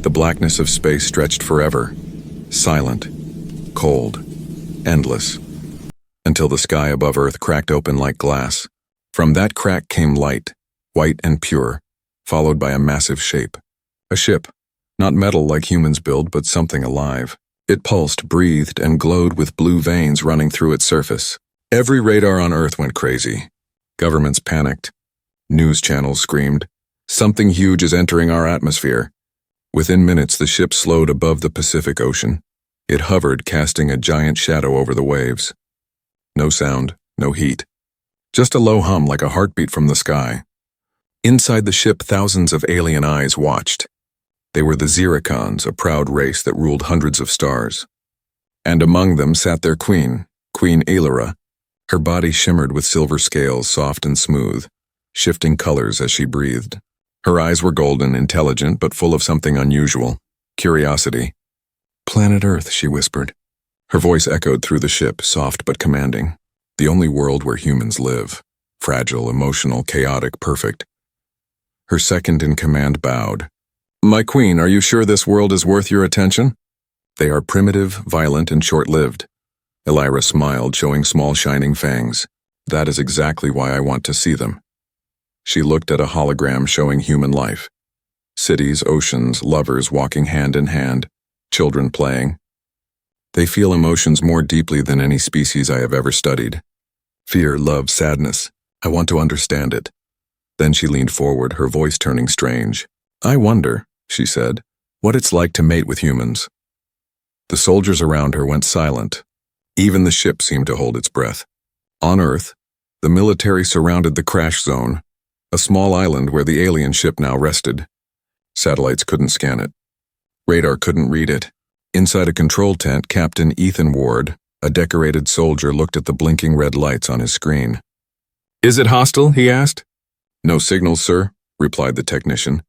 The blackness of space stretched forever, silent, cold, endless, until the sky above Earth cracked open like glass. From that crack came light, white and pure, followed by a massive shape. A ship, not metal like humans build, but something alive. It pulsed, breathed, and glowed with blue veins running through its surface. Every radar on Earth went crazy. Governments panicked. News channels screamed, "Something huge is entering our atmosphere." Within minutes, the ship slowed above the Pacific Ocean. It hovered, casting a giant shadow over the waves. No sound, no heat. Just a low hum like a heartbeat from the sky. Inside the ship, thousands of alien eyes watched. They were the Ziricons, a proud race that ruled hundreds of stars. And among them sat their queen, Queen Aelira. Her body shimmered with silver scales, soft and smooth, shifting colors as she breathed. Her eyes were golden, intelligent, but full of something unusual. Curiosity. "Planet Earth," she whispered. Her voice echoed through the ship, soft but commanding. The only world where humans live. Fragile, emotional, chaotic, perfect. Her second-in-command bowed. "My queen, are you sure this world is worth your attention?" "They are primitive, violent, and short-lived." Aelira smiled, showing small shining fangs. "That is exactly why I want to see them." She looked at a hologram showing human life. Cities, oceans, lovers walking hand in hand, children playing. They feel emotions more deeply than any species I have ever studied. Fear, love, sadness. I want to understand it. Then she leaned forward, her voice turning strange. "I wonder," she said, "what it's like to mate with humans." The soldiers around her went silent. Even the ship seemed to hold its breath. On Earth, the military surrounded the crash zone, a small island where the alien ship now rested. Satellites couldn't scan it. Radar couldn't read it. Inside a control tent, Captain Ethan Ward, a decorated soldier, looked at the blinking red lights on his screen. "Is it hostile?" he asked. "No signals, sir," replied the technician.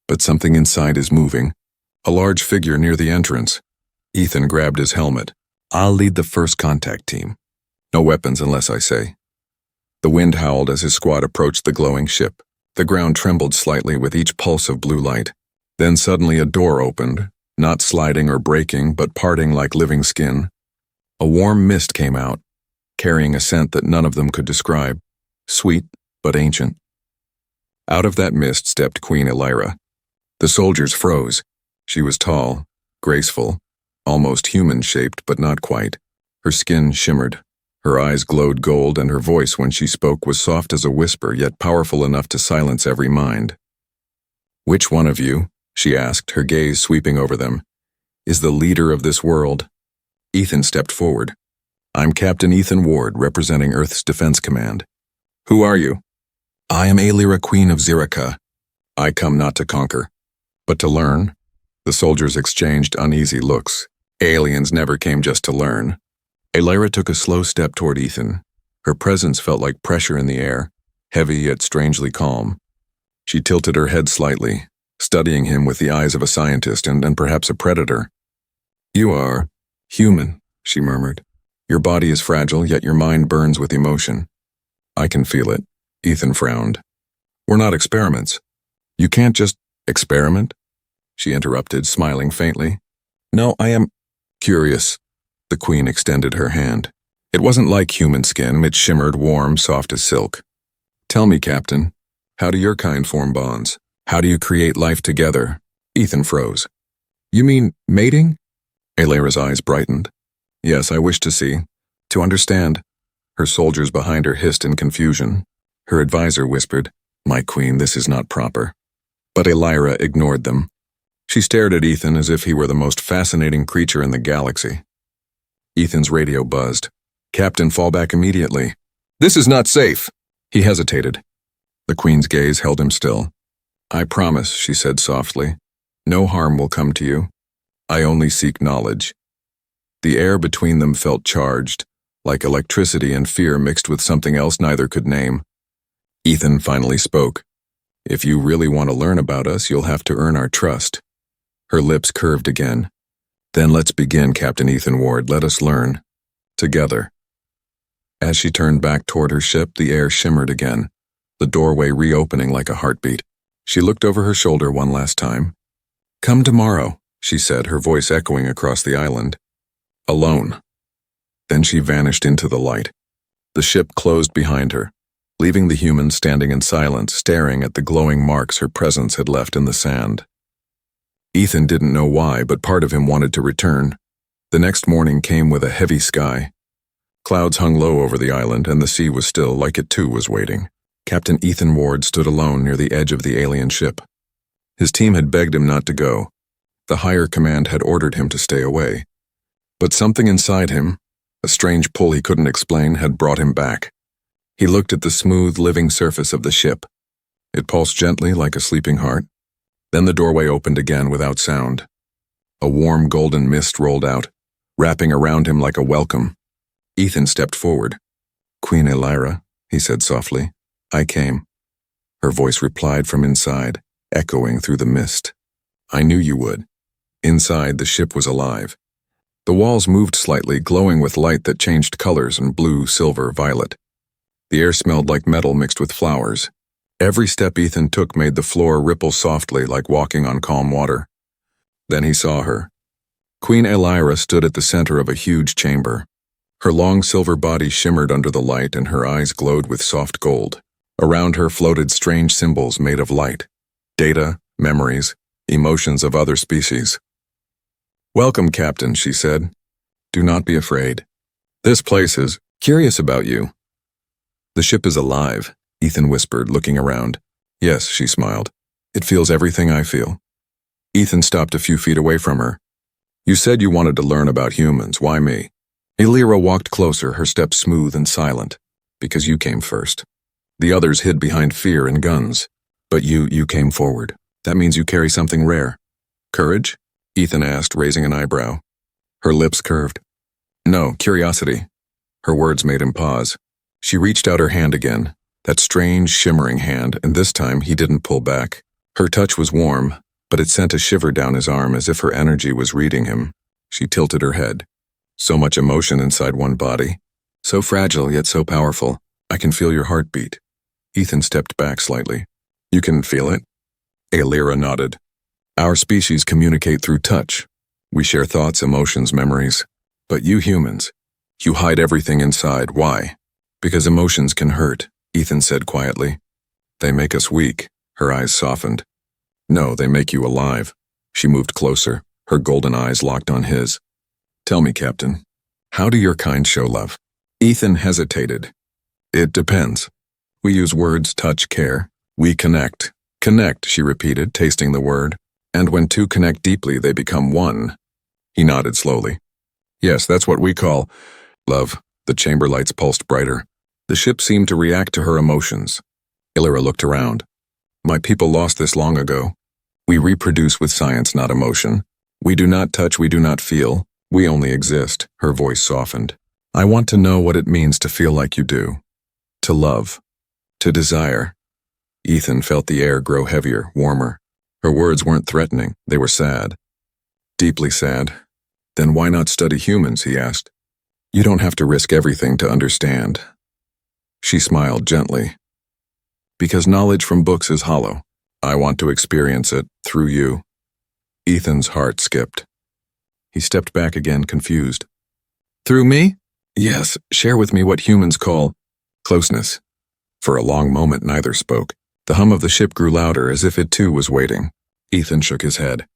"But something inside is moving." A large figure near the entrance. Ethan grabbed his helmet. "I'll lead the first contact team. No weapons unless I say." The wind howled as his squad approached the glowing ship. The ground trembled slightly with each pulse of blue light. Then suddenly a door opened, not sliding or breaking, but parting like living skin. A warm mist came out, carrying a scent that none of them could describe, sweet but ancient. Out of that mist stepped Queen Aelira. The soldiers froze. She was tall, graceful, almost human-shaped, but not quite. Her skin shimmered. Her eyes glowed gold, and her voice when she spoke was soft as a whisper, yet powerful enough to silence every mind. "Which one of you," she asked, her gaze sweeping over them, "is the leader of this world?" Ethan stepped forward. "I'm Captain Ethan Ward, representing Earth's Defense Command." "Who are you?" "I am Aelira, Queen of Zirica. I come not to conquer, but to learn." The soldiers exchanged uneasy looks. Aliens never came just to learn. Aelira took a slow step toward Ethan. Her presence felt like pressure in the air, heavy yet strangely calm. She tilted her head slightly, studying him with the eyes of a scientist and perhaps a predator. "You are human," she murmured. "Your body is fragile, yet your mind burns with emotion." "I can feel it." Ethan frowned. "We're not experiments." "You can't just experiment?" she interrupted, smiling faintly. "No, I am curious." The queen extended her hand. It wasn't like human skin. It shimmered warm, soft as silk. "Tell me, Captain, how do your kind form bonds? How do you create life together?" Ethan froze. "You mean mating?" Aelira's eyes brightened. "Yes, I wish to see, to understand." Her soldiers behind her hissed in confusion. Her advisor whispered, "My queen, this is not proper." But Aelira ignored them. She stared at Ethan as if he were the most fascinating creature in the galaxy. Ethan's radio buzzed. "Captain, fall back immediately." "This is not safe." He hesitated. The queen's gaze held him still. "I promise," she said softly. "No harm will come to you. I only seek knowledge." The air between them felt charged, like electricity and fear mixed with something else neither could name. Ethan finally spoke. "If you really want to learn about us, you'll have to earn our trust." Her lips curved again. "Then let's begin, Captain Ethan Ward. Let us learn. Together." As she turned back toward her ship, the air shimmered again, the doorway reopening like a heartbeat. She looked over her shoulder one last time. Come tomorrow, she said, her voice echoing across the island. Alone. Then she vanished into the light. The ship closed behind her, leaving the humans standing in silence, staring at the glowing marks her presence had left in the sand. Ethan didn't know why, but part of him wanted to return. The next morning came with a heavy sky. Clouds hung low over the island, and the sea was still, like it too was waiting. Captain Ethan Ward stood alone near the edge of the alien ship. His team had begged him not to go. The higher command had ordered him to stay away. But something inside him, a strange pull he couldn't explain, had brought him back. He looked at the smooth, living surface of the ship. It pulsed gently like a sleeping heart. Then the doorway opened again without sound. A warm golden mist rolled out, wrapping around him like a welcome. Ethan stepped forward. "Queen Elira," he said softly, "I came." Her voice replied from inside, echoing through the mist. "I knew you would." Inside, the ship was alive. The walls moved slightly, glowing with light that changed colors in blue, silver, violet. The air smelled like metal mixed with flowers. Every step Ethan took made the floor ripple softly like walking on calm water. Then he saw her. Queen Elira stood at the center of a huge chamber. Her long silver body shimmered under the light and her eyes glowed with soft gold. Around her floated strange symbols made of light. Data, memories, emotions of other species. "Welcome, Captain," she said. "Do not be afraid. This place is curious about you." "The ship is alive," Ethan whispered, looking around. "Yes," she smiled. "It feels everything I feel." Ethan stopped a few feet away from her. "You said you wanted to learn about humans. Why me?" Elira walked closer, her steps smooth and silent. "Because you came first. The others hid behind fear and guns. But you came forward. That means you carry something rare." "Courage?" Ethan asked, raising an eyebrow. Her lips curved. "No, curiosity." Her words made him pause. She reached out her hand again, that strange, shimmering hand, and this time he didn't pull back. Her touch was warm, but it sent a shiver down his arm as if her energy was reading him. She tilted her head. "So much emotion inside one body. So fragile, yet so powerful. I can feel your heartbeat." Ethan stepped back slightly. "You can feel it?" Elira nodded. "Our species communicate through touch. We share thoughts, emotions, memories. But you humans, you hide everything inside. Why?" "Because emotions can hurt," Ethan said quietly. "They make us weak." Her eyes softened. "No, they make you alive." She moved closer, her golden eyes locked on his. "Tell me, Captain, how do your kind show love?" Ethan hesitated. "It depends. We use words, touch, care. We connect." "Connect," she repeated, tasting the word. "And when two connect deeply, they become one." He nodded slowly. "Yes, that's what we call love." The chamber lights pulsed brighter. The ship seemed to react to her emotions. Elira looked around. "My people lost this long ago. We reproduce with science, not emotion. We do not touch, we do not feel. We only exist." Her voice softened. "I want to know what it means to feel like you do. To love. To desire." Ethan felt the air grow heavier, warmer. Her words weren't threatening, they were sad. Deeply sad. "Then why not study humans?" he asked. "You don't have to risk everything to understand." She smiled gently. "Because knowledge from books is hollow. I want to experience it through you." Ethan's heart skipped. He stepped back again, confused. "Through me?" "Yes, share with me what humans call closeness." For a long moment, neither spoke. The hum of the ship grew louder, as if it too was waiting. Ethan shook his head.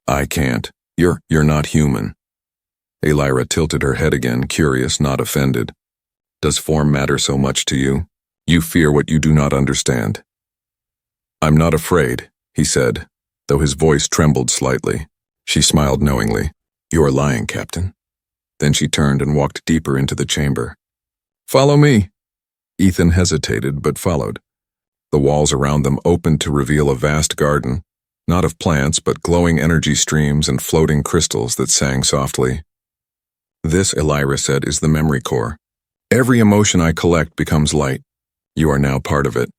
"I can't. You're not human." Elira tilted her head again, curious, not offended. "Does form matter so much to you? You fear what you do not understand." "I'm not afraid," he said, though his voice trembled slightly. She smiled knowingly. "You are lying, Captain." Then she turned and walked deeper into the chamber. "Follow me." Ethan hesitated, but followed. The walls around them opened to reveal a vast garden, not of plants, but glowing energy streams and floating crystals that sang softly. "This," Elira said, "is the memory core. Every emotion I collect becomes light. You are now part of it."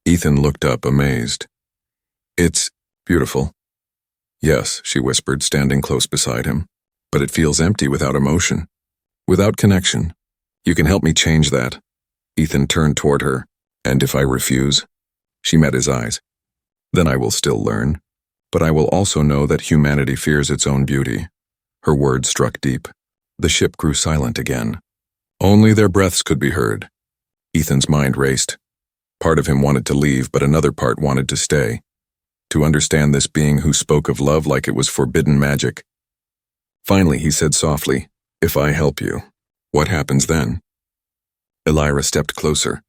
Ethan looked up, amazed. "It's beautiful." "Yes," she whispered, standing close beside him. "But it feels empty without emotion. Without connection. You can help me change that." Ethan turned toward her. "And if I refuse?" She met his eyes. "Then I will still learn." But I will also know that humanity fears its own beauty. Her words struck deep. The ship grew silent again. Only their breaths could be heard. Ethan's mind raced. Part of him wanted to leave, but another part wanted to stay. To understand this being who spoke of love like it was forbidden magic. Finally, he said softly, "If I help you, what happens then?" Elira stepped closer.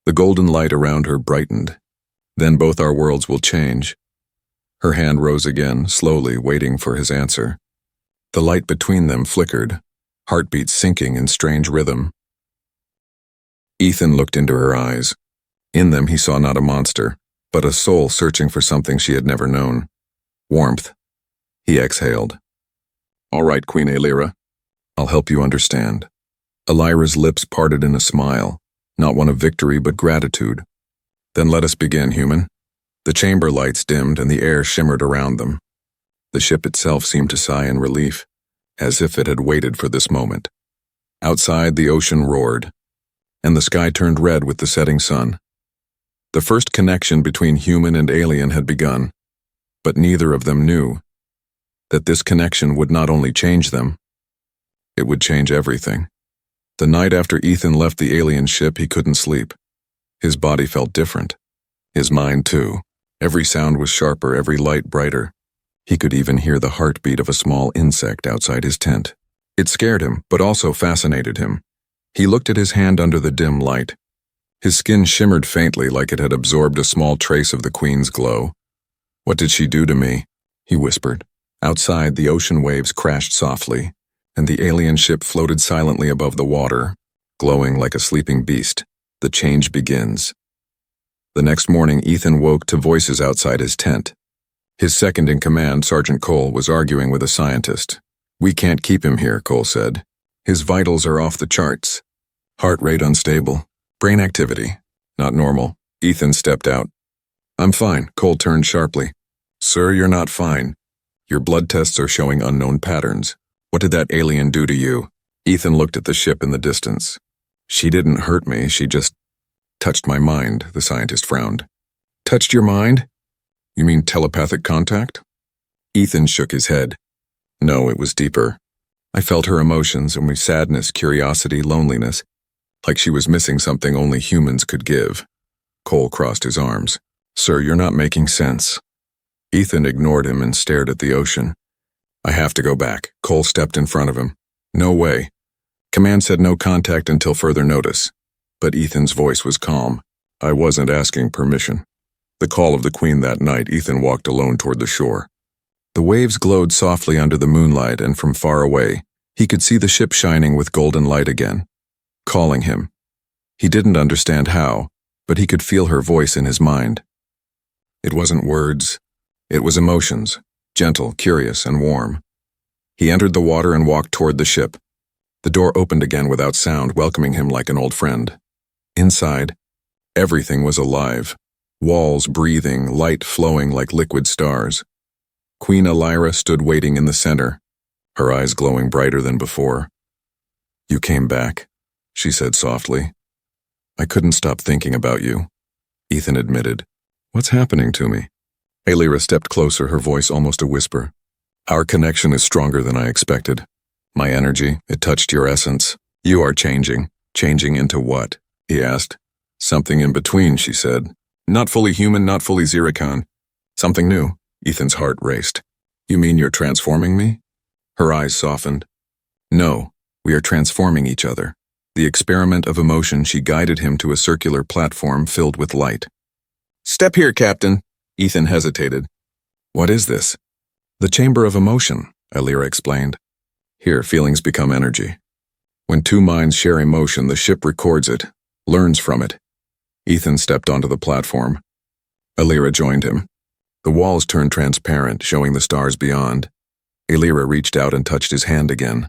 The golden light around her brightened. "Then both our worlds will change." Her hand rose again, slowly, waiting for his answer. The light between them flickered, heartbeats syncing in strange rhythm. Ethan looked into her eyes. In them he saw not a monster, but a soul searching for something she had never known. Warmth. He exhaled. "All right, Queen Elira. I'll help you understand." Elira's lips parted in a smile, not one of victory but gratitude. "Then let us begin, human." The chamber lights dimmed and the air shimmered around them. The ship itself seemed to sigh in relief, as if it had waited for this moment. Outside, the ocean roared, and the sky turned red with the setting sun. The first connection between human and alien had begun, but neither of them knew that this connection would not only change them, it would change everything. The night after Ethan left the alien ship, he couldn't sleep. His body felt different. His mind, too. Every sound was sharper, every light brighter. He could even hear the heartbeat of a small insect outside his tent. It scared him, but also fascinated him. He looked at his hand under the dim light. His skin shimmered faintly like it had absorbed a small trace of the Queen's glow. "What did she do to me?" he whispered. Outside, the ocean waves crashed softly, and the alien ship floated silently above the water, glowing like a sleeping beast. The change begins. The next morning, Ethan woke to voices outside his tent. His second-in-command, Sergeant Cole, was arguing with a scientist. "We can't keep him here," Cole said. "His vitals are off the charts. Heart rate unstable. Brain activity not normal." Ethan stepped out. "I'm fine," Cole turned sharply. "Sir, you're not fine. Your blood tests are showing unknown patterns. What did that alien do to you?" Ethan looked at the ship in the distance. "She didn't hurt me, she just touched my mind," the scientist frowned. "Touched your mind? You mean telepathic contact?" Ethan shook his head. "No, it was deeper. I felt her emotions, and sadness, curiosity, loneliness, like she was missing something only humans could give." Cole crossed his arms. "Sir, you're not making sense." Ethan ignored him and stared at the ocean. "I have to go back." Cole stepped in front of him. "No way. Command said no contact until further notice." But Ethan's voice was calm. "I wasn't asking permission." The call of the Queen that night, Ethan walked alone toward the shore. The waves glowed softly under the moonlight, and from far away, he could see the ship shining with golden light again, calling him. He didn't understand how, but he could feel her voice in his mind. It wasn't words. It was emotions, gentle, curious, and warm. He entered the water and walked toward the ship. The door opened again without sound, welcoming him like an old friend. Inside, everything was alive. Walls breathing, light flowing like liquid stars. Queen Elira stood waiting in the center, her eyes glowing brighter than before. "You came back," she said softly. "I couldn't stop thinking about you," Ethan admitted. "What's happening to me?" Elira stepped closer, her voice almost a whisper. "Our connection is stronger than I expected. My energy, it touched your essence. You are changing." "Changing into what?" he asked. "Something in between," she said. "Not fully human, not fully Ziricon. Something new." Ethan's heart raced. "You mean you're transforming me?" Her eyes softened. "No, we are transforming each other." The experiment of emotion, she guided him to a circular platform filled with light. "Step here, Captain." Ethan hesitated. "What is this?" "The chamber of emotion," Elira explained. "Here, feelings become energy. When two minds share emotion, the ship records it, learns from it." Ethan stepped onto the platform. Elira joined him. The walls turned transparent, showing the stars beyond. Elira reached out and touched his hand again.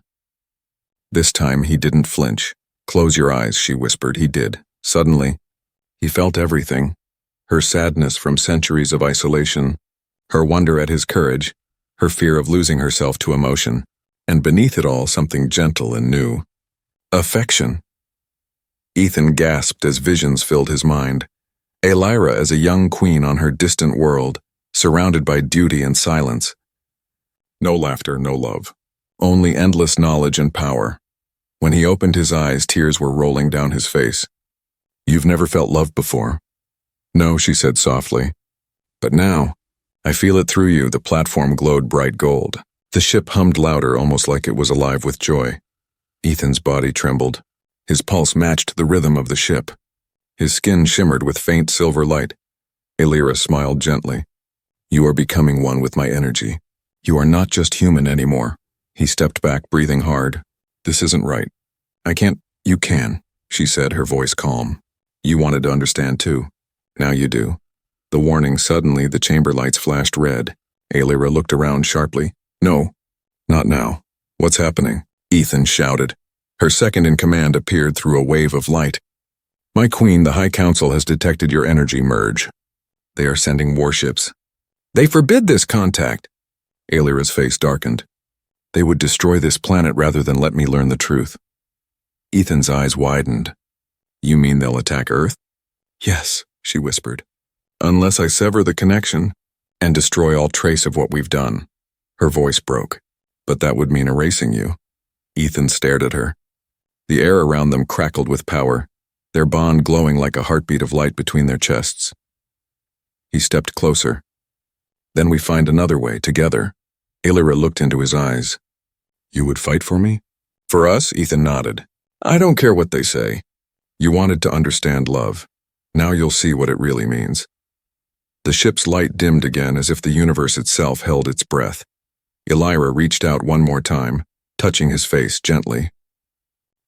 This time he didn't flinch. "Close your eyes," she whispered. He did. Suddenly, he felt everything. Her sadness from centuries of isolation, her wonder at his courage, her fear of losing herself to emotion, and beneath it all something gentle and new. Affection. Ethan gasped as visions filled his mind. Elira as a young queen on her distant world, surrounded by duty and silence. No laughter, no love. Only endless knowledge and power. When he opened his eyes, tears were rolling down his face. "You've never felt love before?" "No," she said softly. "But now, I feel it through you." The platform glowed bright gold. The ship hummed louder, almost like it was alive with joy. Ethan's body trembled. His pulse matched the rhythm of the ship. His skin shimmered with faint silver light. Elira smiled gently. "You are becoming one with my energy. You are not just human anymore." He stepped back, breathing hard. "This isn't right. I can't." "You can," she said, her voice calm. "You wanted to understand too. Now you do." The warning, suddenly the chamber lights flashed red. Elira looked around sharply. "No, not now. What's happening?" Ethan shouted. Her second in command appeared through a wave of light. "My queen, the High Council has detected your energy merge. They are sending warships." "They forbid this contact." Elira's face darkened. "They would destroy this planet rather than let me learn the truth." Ethan's eyes widened. "You mean they'll attack Earth?" "Yes," she whispered. "Unless I sever the connection and destroy all trace of what we've done." Her voice broke. "But that would mean erasing you." Ethan stared at her. The air around them crackled with power, their bond glowing like a heartbeat of light between their chests. He stepped closer. "Then we find another way, together." Elira looked into his eyes. "You would fight for me?" "For us?" Ethan nodded. "I don't care what they say. You wanted to understand love. Now you'll see what it really means." The ship's light dimmed again, as if the universe itself held its breath. Elira reached out one more time, touching his face gently.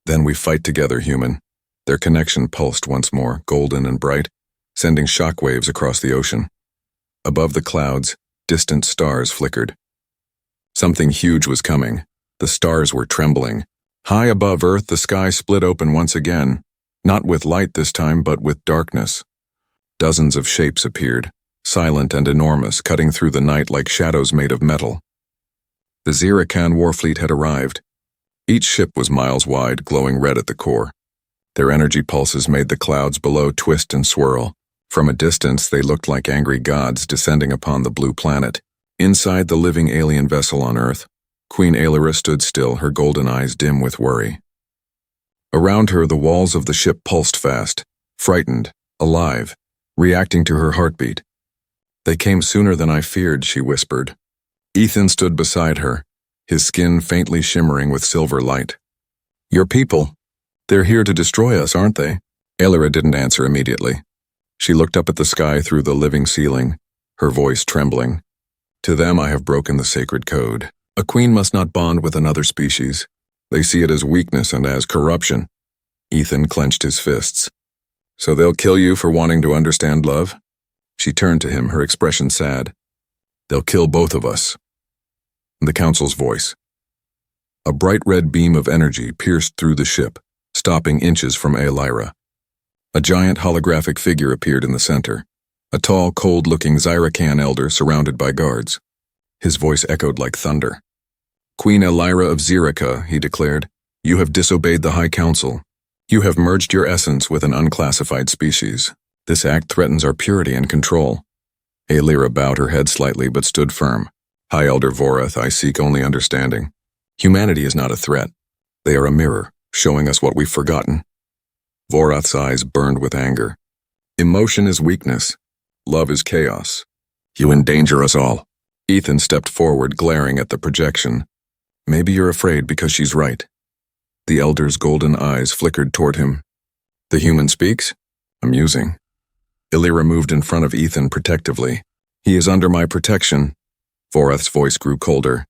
"Then we fight together, human." Their connection pulsed once more, golden and bright, sending shockwaves across the ocean. Above the clouds, distant stars flickered. Something huge was coming. The stars were trembling. High above Earth, the sky split open once again, not with light this time, but with darkness. Dozens of shapes appeared, silent and enormous, cutting through the night like shadows made of metal. The Zirakan warfleet had arrived. Each ship was miles wide, glowing red at the core. Their energy pulses made the clouds below twist and swirl. From a distance, they looked like angry gods descending upon the blue planet. Inside the living alien vessel on Earth, Queen Elira stood still, her golden eyes dim with worry. Around her, the walls of the ship pulsed fast, frightened, alive, reacting to her heartbeat. "They came sooner than I feared," she whispered. Ethan stood beside her, his skin faintly shimmering with silver light. "Your people. They're here to destroy us, aren't they?" Elira didn't answer immediately. She looked up at the sky through the living ceiling, her voice trembling. "To them I have broken the sacred code. A queen must not bond with another species. They see it as weakness and as corruption." Ethan clenched his fists. "So they'll kill you for wanting to understand love?" She turned to him, her expression sad. "They'll kill both of us." The council's voice. A bright red beam of energy pierced through the ship, stopping inches from Elira. A giant holographic figure appeared in the center, a tall, cold-looking Zirakan elder surrounded by guards. His voice echoed like thunder. "Queen Elira of Zirika," he declared, "you have disobeyed the High Council. You have merged your essence with an unclassified species. This act threatens our purity and control." Elira bowed her head slightly but stood firm. "High Elder Vorath, I seek only understanding. Humanity is not a threat. They are a mirror, showing us what we've forgotten." Vorath's eyes burned with anger. "Emotion is weakness. Love is chaos. You endanger us all." Ethan stepped forward, glaring at the projection. "Maybe you're afraid because she's right." The elder's golden eyes flickered toward him. "The human speaks? Amusing." Elira moved in front of Ethan protectively. "He is under my protection." Vorath's voice grew colder.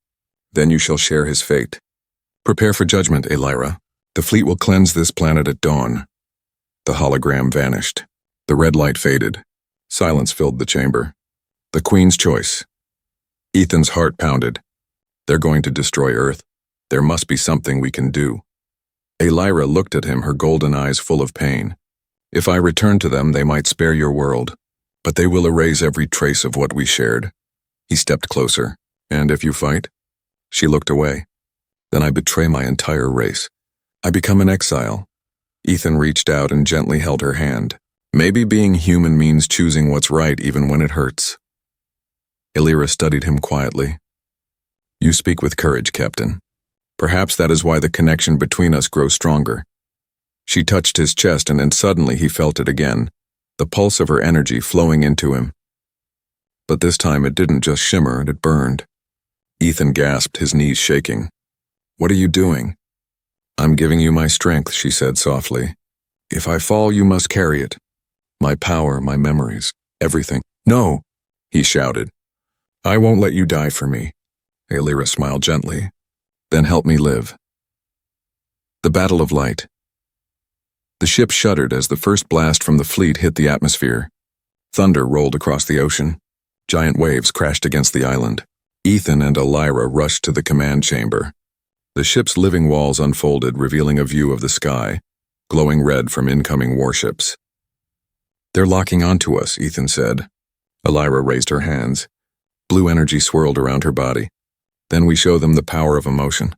"Then you shall share his fate. Prepare for judgment, Elira. The fleet will cleanse this planet at dawn." The hologram vanished. The red light faded. Silence filled the chamber. The Queen's choice. Ethan's heart pounded. They're going to destroy Earth. There must be something we can do. Elira looked at him, her golden eyes full of pain. "If I return to them, they might spare your world, but they will erase every trace of what we shared." He stepped closer. "And if you fight?" She looked away. "Then I betray my entire race. I become an exile." Ethan reached out and gently held her hand. "Maybe being human means choosing what's right even when it hurts." Elira studied him quietly. You speak with courage, Captain. Perhaps that is why the connection between us grows stronger. She touched his chest, and then suddenly he felt it again, the pulse of her energy flowing into him. But this time it didn't just shimmer, it burned. Ethan gasped, his knees shaking. What are you doing? I'm giving you my strength, she said softly. If I fall, you must carry it. My power, my memories, everything. No, he shouted. I won't let you die for me. Elira smiled gently. Then help me live. The Battle of Light. The ship shuddered as the first blast from the fleet hit the atmosphere. Thunder rolled across the ocean. Giant waves crashed against the island. Ethan and Elira rushed to the command chamber. The ship's living walls unfolded, revealing a view of the sky, glowing red from incoming warships. They're locking onto us, Ethan said. Elira raised her hands. Blue energy swirled around her body. Then we show them the power of emotion.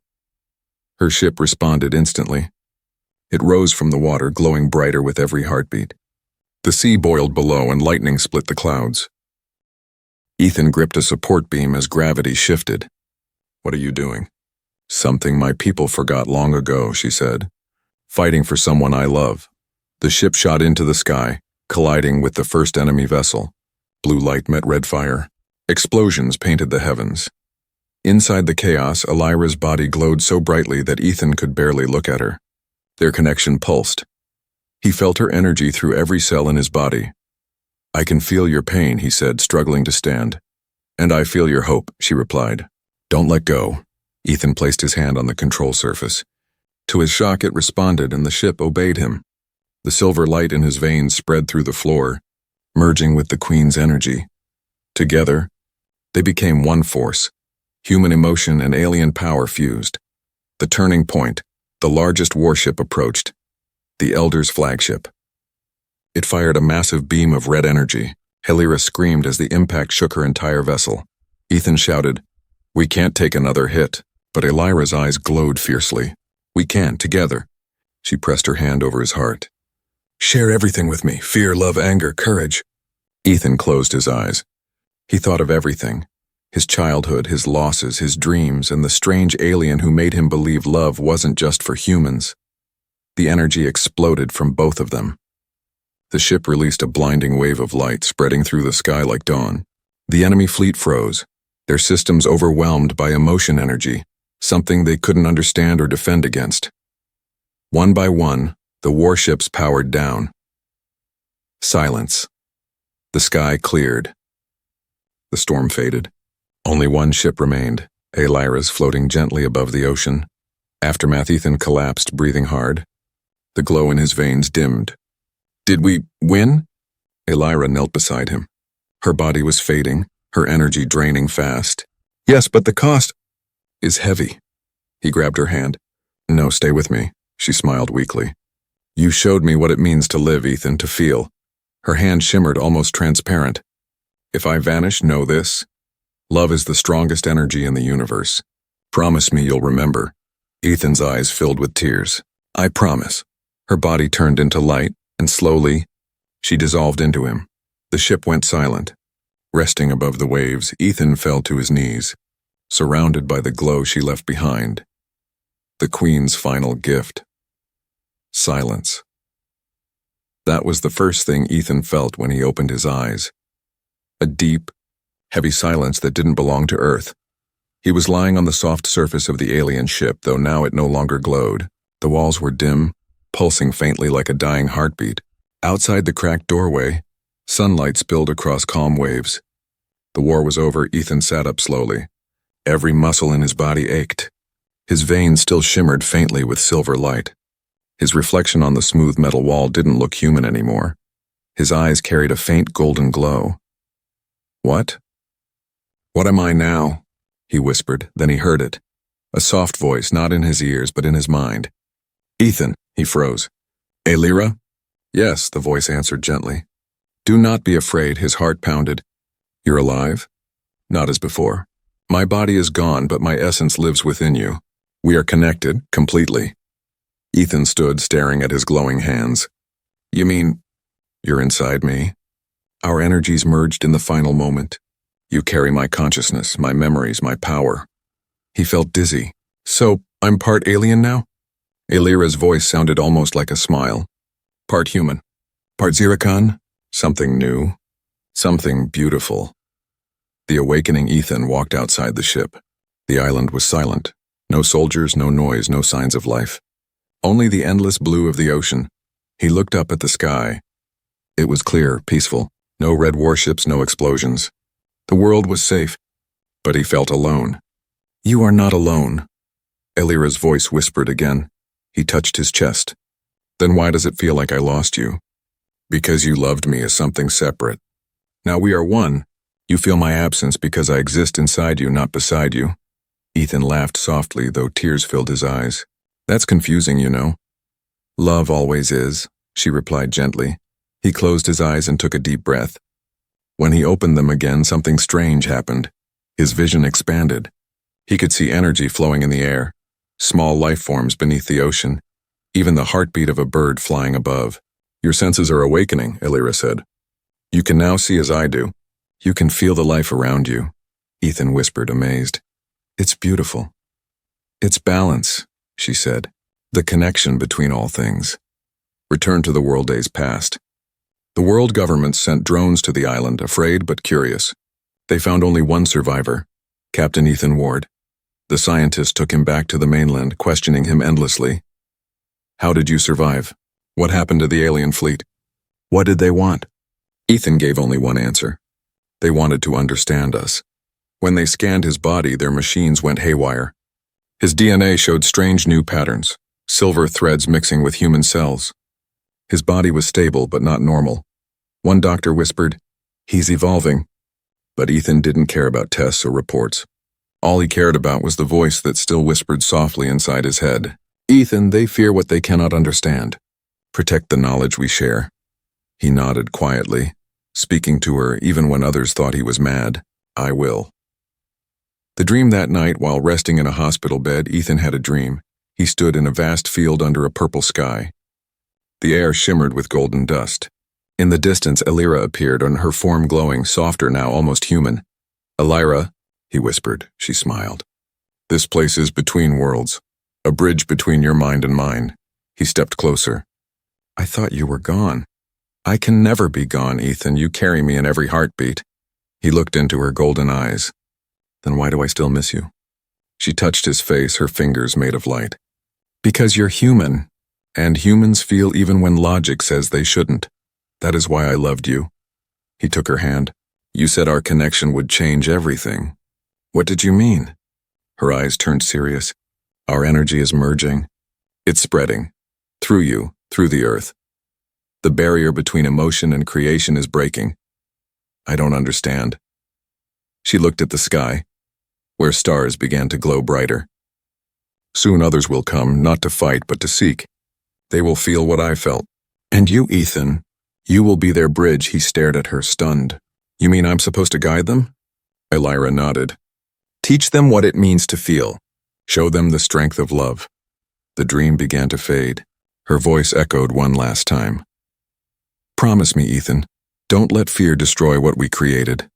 Her ship responded instantly. It rose from the water, glowing brighter with every heartbeat. The sea boiled below and lightning split the clouds. Ethan gripped a support beam as gravity shifted. What are you doing? Something my people forgot long ago, she said. Fighting for someone I love. The ship shot into the sky, colliding with the first enemy vessel. Blue light met red fire. Explosions painted the heavens. Inside the chaos, Elira's body glowed so brightly that Ethan could barely look at her. Their connection pulsed. He felt her energy through every cell in his body. I can feel your pain, he said, struggling to stand. And I feel your hope, she replied. Don't let go. Ethan placed his hand on the control surface. To his shock, it responded, and the ship obeyed him. The silver light in his veins spread through the floor, merging with the Queen's energy. Together, they became one force. Human emotion and alien power fused. The turning point, the largest warship approached. The Elder's flagship. It fired a massive beam of red energy. Elira screamed as the impact shook her entire vessel. Ethan shouted, We can't take another hit. But Elira's eyes glowed fiercely. We can, together. She pressed her hand over his heart. Share everything with me, fear, love, anger, courage. Ethan closed his eyes. He thought of everything. His childhood, his losses, his dreams, and the strange alien who made him believe love wasn't just for humans. The energy exploded from both of them. The ship released a blinding wave of light spreading through the sky like dawn. The enemy fleet froze, their systems overwhelmed by emotion energy, something they couldn't understand or defend against. One by one, the warships powered down. Silence. The sky cleared. The storm faded. Only one ship remained, Elira's, floating gently above the ocean. Aftermath. Ethan collapsed, breathing hard. The glow in his veins dimmed. Did we win? Elira knelt beside him. Her body was fading, her energy draining fast. Yes, but the cost is heavy. He grabbed her hand. No, stay with me, she smiled weakly. You showed me what it means to live, Ethan, to feel. Her hand shimmered, almost transparent. If I vanish, know this. Love is the strongest energy in the universe. Promise me you'll remember. Ethan's eyes filled with tears. I promise. Her body turned into light, and slowly, she dissolved into him. The ship went silent. Resting above the waves, Ethan fell to his knees, surrounded by the glow she left behind. The Queen's final gift. Silence. That was the first thing Ethan felt when he opened his eyes. A deep, heavy silence that didn't belong to Earth. He was lying on the soft surface of the alien ship, though now it no longer glowed. The walls were dim, pulsing faintly like a dying heartbeat. Outside the cracked doorway, sunlight spilled across calm waves. The war was over. Ethan sat up slowly. Every muscle in his body ached. His veins still shimmered faintly with silver light. His reflection on the smooth metal wall didn't look human anymore. His eyes carried a faint golden glow. What? What am I now? He whispered, then he heard it. A soft voice, not in his ears, but in his mind. Ethan, he froze. Elira? Yes, the voice answered gently. Do not be afraid, his heart pounded. You're alive? Not as before. My body is gone, but my essence lives within you. We are connected, completely. Ethan stood, staring at his glowing hands. You mean, you're inside me? Our energies merged in the final moment. You carry my consciousness, my memories, my power. He felt dizzy. So, I'm part alien now? Elira's voice sounded almost like a smile. Part human. Part Zircon? Something new. Something beautiful. The awakening Ethan walked outside the ship. The island was silent. No soldiers, no noise, no signs of life. Only the endless blue of the ocean. He looked up at the sky. It was clear, peaceful. No red warships, no explosions. The world was safe, but he felt alone. You are not alone. Elira's voice whispered again. He touched his chest. Then why does it feel like I lost you? Because you loved me as something separate. Now we are one. You feel my absence because I exist inside you, not beside you. Ethan laughed softly, though tears filled his eyes. That's confusing, you know. Love always is, she replied gently. He closed his eyes and took a deep breath. When he opened them again, something strange happened. His vision expanded. He could see energy flowing in the air, small life forms beneath the ocean, even the heartbeat of a bird flying above. Your senses are awakening, Elira said. You can now see as I do. You can feel the life around you, Ethan whispered, amazed. It's beautiful. It's balance, she said. The connection between all things. Return to the world days past. The world government sent drones to the island, afraid but curious. They found only one survivor, Captain Ethan Ward. The scientists took him back to the mainland, questioning him endlessly. How did you survive? What happened to the alien fleet? What did they want? Ethan gave only one answer. They wanted to understand us. When they scanned his body, their machines went haywire. His DNA showed strange new patterns, silver threads mixing with human cells. His body was stable but not normal. One doctor whispered, "He's evolving." But Ethan didn't care about tests or reports. All he cared about was the voice that still whispered softly inside his head. Ethan, they fear what they cannot understand. Protect the knowledge we share. He nodded quietly, speaking to her even when others thought he was mad. I will. The dream that night, while resting in a hospital bed, Ethan had a dream. He stood in a vast field under a purple sky. The air shimmered with golden dust. In the distance, Elira appeared, on her form glowing, softer now, almost human. Elira, he whispered. She smiled. This place is between worlds, a bridge between your mind and mine. He stepped closer. I thought you were gone. I can never be gone, Ethan. You carry me in every heartbeat. He looked into her golden eyes. Then why do I still miss you? She touched his face, her fingers made of light. Because you're human, and humans feel even when logic says they shouldn't. That is why I loved you. He took her hand. You said our connection would change everything. What did you mean? Her eyes turned serious. Our energy is merging. It's spreading. Through you, through the earth. The barrier between emotion and creation is breaking. I don't understand. She looked at the sky, where stars began to glow brighter. Soon others will come, not to fight, but to seek. They will feel what I felt. And you, Ethan, you will be their bridge. He stared at her, stunned. You mean I'm supposed to guide them? Elira nodded. Teach them what it means to feel. Show them the strength of love. The dream began to fade. Her voice echoed one last time. Promise me, Ethan. Don't let fear destroy what we created.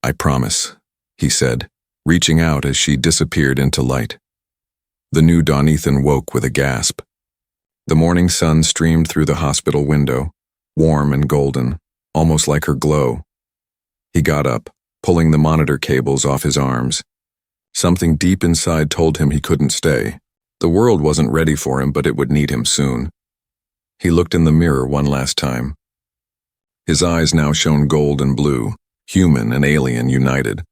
I promise, he said, reaching out as she disappeared into light. The new dawn. Ethan woke with a gasp. The morning sun streamed through the hospital window, warm and golden, almost like her glow. He got up, pulling the monitor cables off his arms. Something deep inside told him he couldn't stay. The world wasn't ready for him, but it would need him soon. He looked in the mirror one last time. His eyes now shone gold and blue, human and alien united.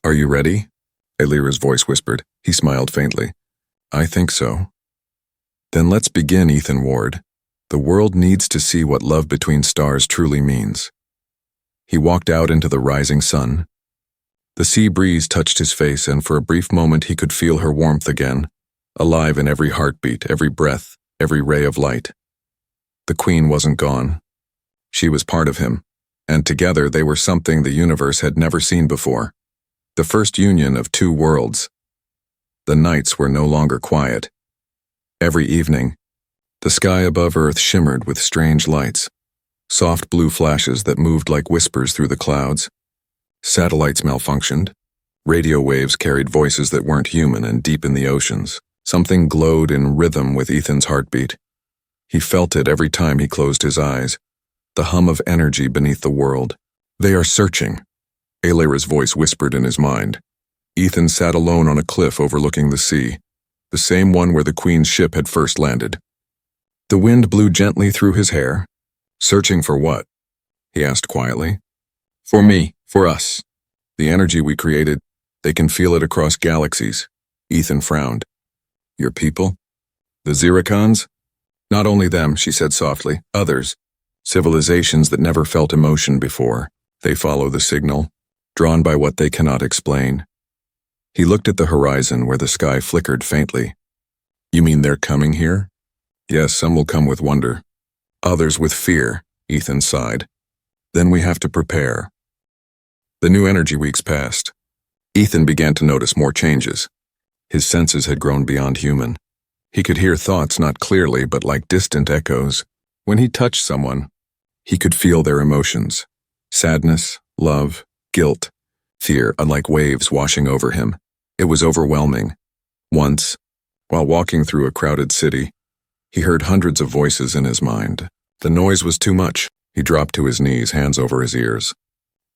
Are you ready? Elira's voice whispered. He smiled faintly. I think so. Then let's begin, Ethan Ward. The world needs to see what love between stars truly means. He walked out into the rising sun. The sea breeze touched his face, and for a brief moment he could feel her warmth again, alive in every heartbeat, every breath, every ray of light. The Queen wasn't gone. She was part of him, and together they were something the universe had never seen before. The first union of two worlds. The nights were no longer quiet. Every evening, the sky above Earth shimmered with strange lights, soft blue flashes that moved like whispers through the clouds. Satellites malfunctioned. Radio waves carried voices that weren't human, and deep in the oceans, something glowed in rhythm with Ethan's heartbeat. He felt it every time he closed his eyes, the hum of energy beneath the world. They are searching, Aelira's voice whispered in his mind. Ethan sat alone on a cliff overlooking the sea, the same one where the Queen's ship had first landed. The wind blew gently through his hair. Searching for what? He asked quietly. For me, for us. The energy we created, they can feel it across galaxies. Ethan frowned. Your people? The Ziricons? Not only them, she said softly, others. Civilizations that never felt emotion before. They follow the signal, drawn by what they cannot explain. He looked at the horizon where the sky flickered faintly. You mean they're coming here? Yes, some will come with wonder. Others with fear, Ethan sighed. Then we have to prepare. The new energy weeks passed. Ethan began to notice more changes. His senses had grown beyond human. He could hear thoughts not clearly, but like distant echoes. When he touched someone, he could feel their emotions. Sadness, love, guilt, fear, unlike waves washing over him. It was overwhelming. Once, while walking through a crowded city, he heard hundreds of voices in his mind. The noise was too much. He dropped to his knees, hands over his ears.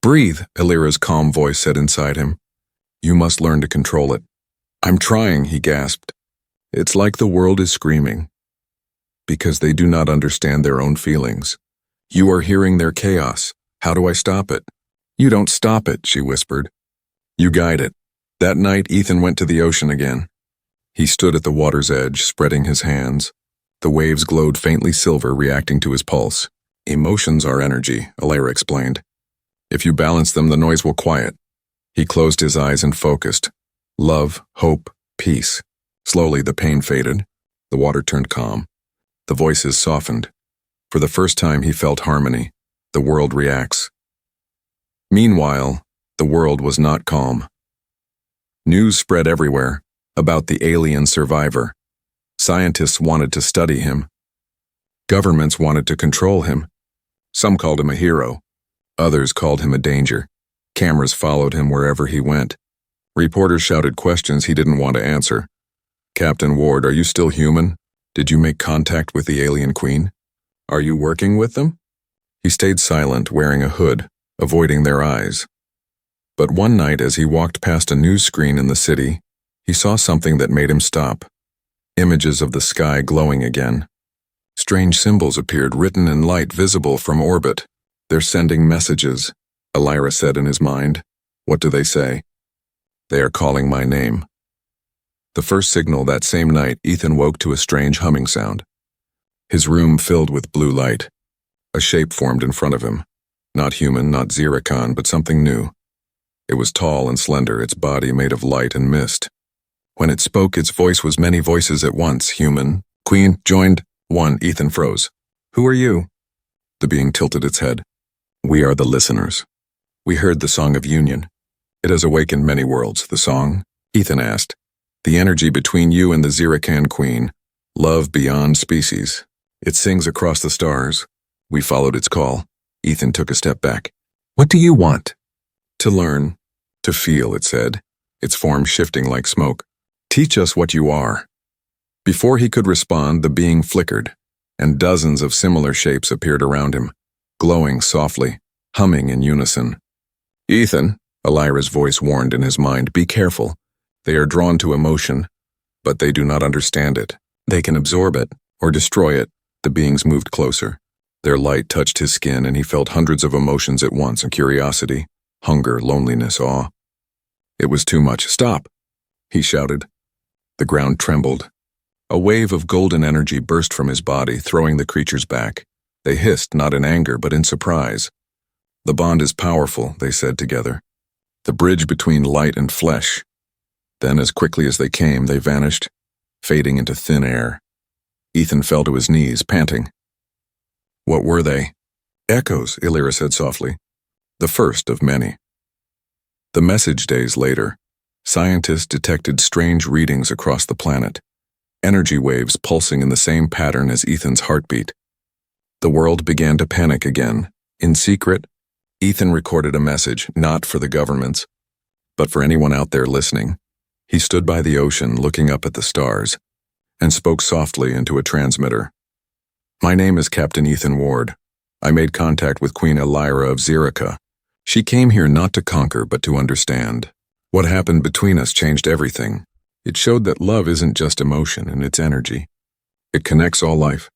Breathe, Aelira's calm voice said inside him. You must learn to control it. I'm trying, he gasped. It's like the world is screaming. Because they do not understand their own feelings. You are hearing their chaos. How do I stop it? You don't stop it, she whispered. You guide it. That night, Ethan went to the ocean again. He stood at the water's edge, spreading his hands. The waves glowed faintly silver, reacting to his pulse. Emotions are energy, Aelira explained. If you balance them, the noise will quiet. He closed his eyes and focused. Love, hope, peace. Slowly, the pain faded. The water turned calm. The voices softened. For the first time, he felt harmony. The world reacts. Meanwhile, the world was not calm. News spread everywhere about the alien survivor. Scientists wanted to study him. Governments wanted to control him. Some called him a hero. Others called him a danger. Cameras followed him wherever he went. Reporters shouted questions he didn't want to answer. Captain Ward, are you still human? Did you make contact with the alien queen? Are you working with them? He stayed silent, wearing a hood, avoiding their eyes. But one night, as he walked past a news screen in the city, he saw something that made him stop. Images of the sky glowing again. Strange symbols appeared, written in light visible from orbit. They're sending messages, Aelira said in his mind. What do they say? They are calling my name. The first signal that same night, Ethan woke to a strange humming sound. His room filled with blue light. A shape formed in front of him. Not human, not Ziricon, but something new. It was tall and slender, its body made of light and mist. When it spoke, its voice was many voices at once, human. Queen, joined. One, Ethan froze. Who are you? The being tilted its head. We are the listeners. We heard the Song of Union. It has awakened many worlds. The song? Ethan asked. The energy between you and the Ziricon Queen. Love beyond species. It sings across the stars. We followed its call. Ethan took a step back. What do you want? To learn. To feel, it said, its form shifting like smoke. Teach us what you are. Before he could respond, the being flickered, and dozens of similar shapes appeared around him, glowing softly, humming in unison. Ethan, Aelira's voice warned in his mind, be careful. They are drawn to emotion, but they do not understand it. They can absorb it, or destroy it. The beings moved closer. Their light touched his skin, and he felt hundreds of emotions at once, curiosity, hunger, loneliness, awe. It was too much. Stop, he shouted. The ground trembled. A wave of golden energy burst from his body, throwing the creatures back. They hissed, not in anger, but in surprise. The bond is powerful, they said together. The bridge between light and flesh. Then, as quickly as they came, they vanished, fading into thin air. Ethan fell to his knees, panting. What were they? Echoes, Aelira said softly. The first of many. The message days later, scientists detected strange readings across the planet. Energy waves pulsing in the same pattern as Ethan's heartbeat. The world began to panic again, in secret, Ethan recorded a message, not for the governments, but for anyone out there listening. He stood by the ocean looking up at the stars and spoke softly into a transmitter. My name is Captain Ethan Ward. I made contact with Queen Elira of Xerica. She came here not to conquer but to understand. What happened between us changed everything. It showed that love isn't just emotion and its energy. It connects all life.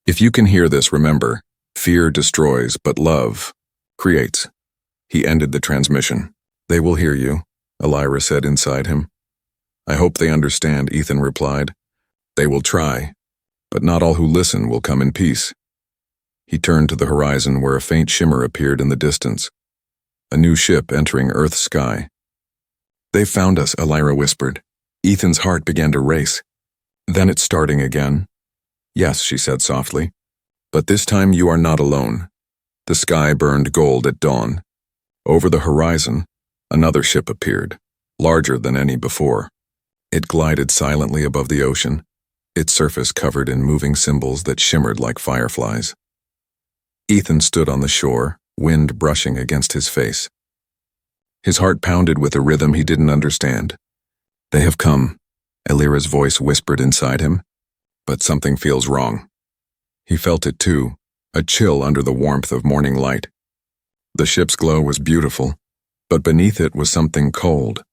If you can hear this, remember, fear destroys, but love creates. He ended the transmission. They will hear you, Elira said inside him. I hope they understand, Ethan replied. They will try, but not all who listen will come in peace. He turned to the horizon where a faint shimmer appeared in the distance. A new ship entering Earth's sky. They've found us, Elira whispered. Ethan's heart began to race. Then it's starting again. Yes, she said softly. But this time you are not alone. The sky burned gold at dawn. Over the horizon, another ship appeared, larger than any before. It glided silently above the ocean, its surface covered in moving symbols that shimmered like fireflies. Ethan stood on the shore, wind brushing against his face. His heart pounded with a rhythm he didn't understand. They have come, Elira's voice whispered inside him. But something feels wrong. He felt it too, a chill under the warmth of morning light. The ship's glow was beautiful, but beneath it was something cold,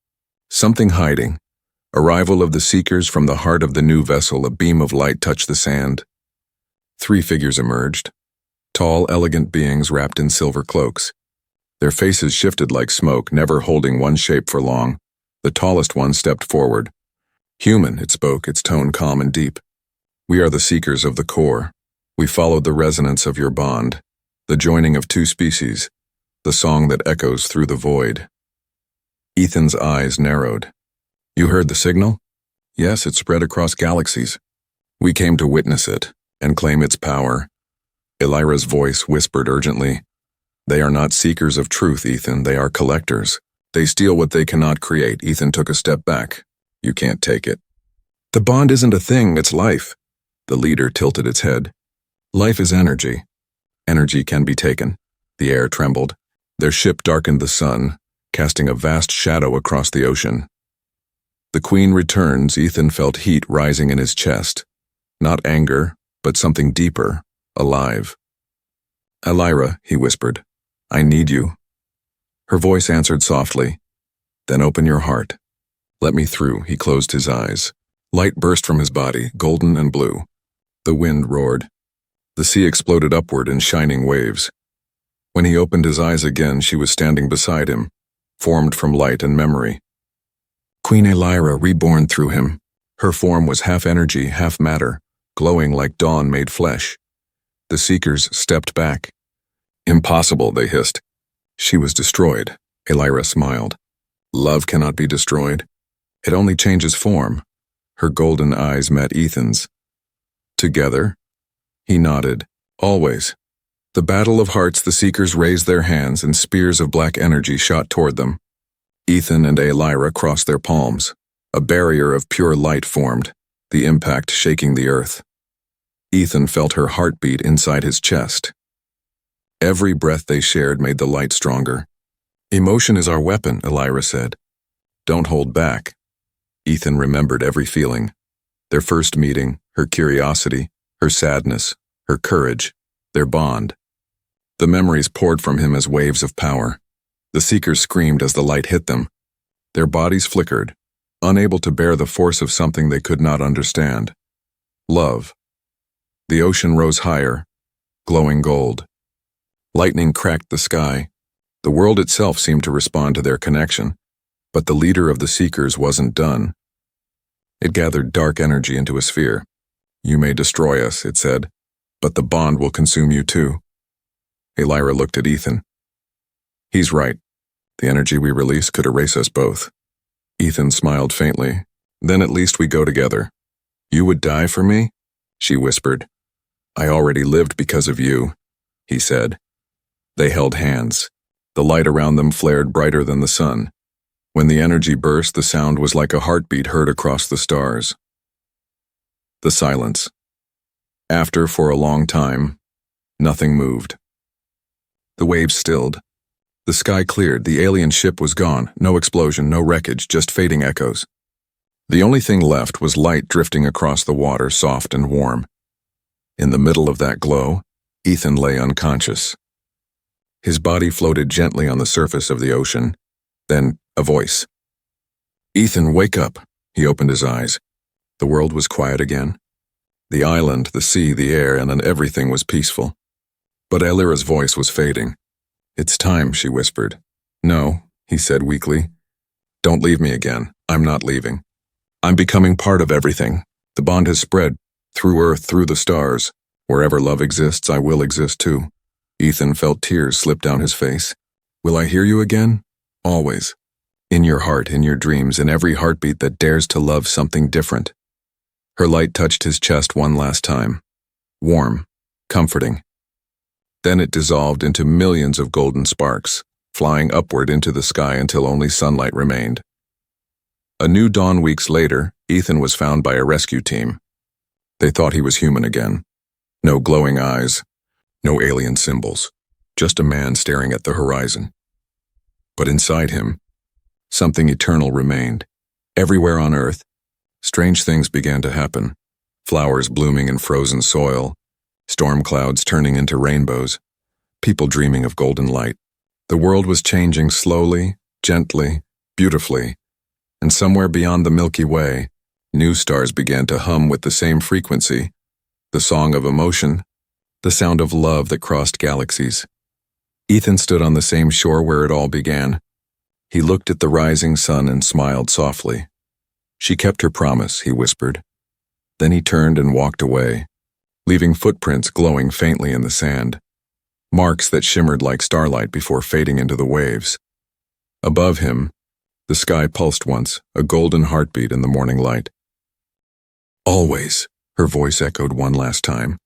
something hiding. Arrival of the seekers from the heart of the new vessel, a beam of light touched the sand. 3 figures emerged, tall, elegant beings wrapped in silver cloaks. Their faces shifted like smoke, never holding one shape for long. The tallest one stepped forward. Human, it spoke, its tone calm and deep. We are the seekers of the core. We followed the resonance of your bond, the joining of 2 species, the song that echoes through the void. Ethan's eyes narrowed. You heard the signal? Yes, it spread across galaxies. We came to witness it and claim its power. Elira's voice whispered urgently. They are not seekers of truth, Ethan. They are collectors. They steal what they cannot create. Ethan took a step back. You can't take it. The bond isn't a thing, it's life. The leader tilted its head. Life is energy. Energy can be taken. The air trembled. Their ship darkened the sun, casting a vast shadow across the ocean. The Queen returns. Ethan felt heat rising in his chest. Not anger, but something deeper, alive. Elira, he whispered, I need you. Her voice answered softly. Then open your heart. Let me through. He closed his eyes. Light burst from his body, golden and blue. The wind roared. The sea exploded upward in shining waves. When he opened his eyes again, she was standing beside him, formed from light and memory. Queen Elira reborn through him. Her form was half energy, half matter, glowing like dawn made flesh. The seekers stepped back. Impossible, they hissed. She was destroyed. Elira smiled. Love cannot be destroyed. It only changes form. Her golden eyes met Ethan's. Together? He nodded. Always. The battle of hearts, the seekers raised their hands and spears of black energy shot toward them. Ethan and Elira crossed their palms. A barrier of pure light formed, the impact shaking the earth. Ethan felt her heartbeat inside his chest. Every breath they shared made the light stronger. Emotion is our weapon, Elira said. Don't hold back. Ethan remembered every feeling. Their first meeting, her curiosity, her sadness, her courage, their bond. The memories poured from him as waves of power. The seekers screamed as the light hit them. Their bodies flickered, unable to bear the force of something they could not understand. Love. The ocean rose higher, glowing gold. Lightning cracked the sky. The world itself seemed to respond to their connection, but the leader of the seekers wasn't done. It gathered dark energy into a sphere. You may destroy us, it said, but the bond will consume you too. Elira looked at Ethan. He's right. The energy we release could erase us both. Ethan smiled faintly. Then at least we go together. You would die for me? She whispered. I already lived because of you, he said. They held hands. The light around them flared brighter than the sun. When the energy burst, the sound was like a heartbeat heard across the stars. The silence. After, for a long time, nothing moved. The waves stilled. The sky cleared, the alien ship was gone, no explosion, no wreckage, just fading echoes. The only thing left was light drifting across the water, soft and warm. In the middle of that glow, Ethan lay unconscious. His body floated gently on the surface of the ocean. Then, a voice. "Ethan, wake up." He opened his eyes. The world was quiet again. The island, the sea, the air, and then everything was peaceful. But Elira's voice was fading. "It's time," she whispered. "No," he said weakly. "Don't leave me again. I'm not leaving. I'm becoming part of everything. The bond has spread, through Earth, through the stars. Wherever love exists, I will exist too." Ethan felt tears slip down his face. "Will I hear you again?" "Always. In your heart, in your dreams, in every heartbeat that dares to love something different." Her light touched his chest one last time. Warm, comforting. Then it dissolved into millions of golden sparks, flying upward into the sky until only sunlight remained. A new dawn weeks later, Ethan was found by a rescue team. They thought he was human again. No glowing eyes, no alien symbols, just a man staring at the horizon. But inside him, something eternal remained. Everywhere on Earth, strange things began to happen. Flowers blooming in frozen soil, storm clouds turning into rainbows, people dreaming of golden light. The world was changing slowly, gently, beautifully, and somewhere beyond the Milky Way, new stars began to hum with the same frequency, the song of emotion, the sound of love that crossed galaxies. Ethan stood on the same shore where it all began. He looked at the rising sun and smiled softly. "She kept her promise," he whispered. Then he turned and walked away, leaving footprints glowing faintly in the sand, marks that shimmered like starlight before fading into the waves. Above him, the sky pulsed once, a golden heartbeat in the morning light. "Always," her voice echoed one last time.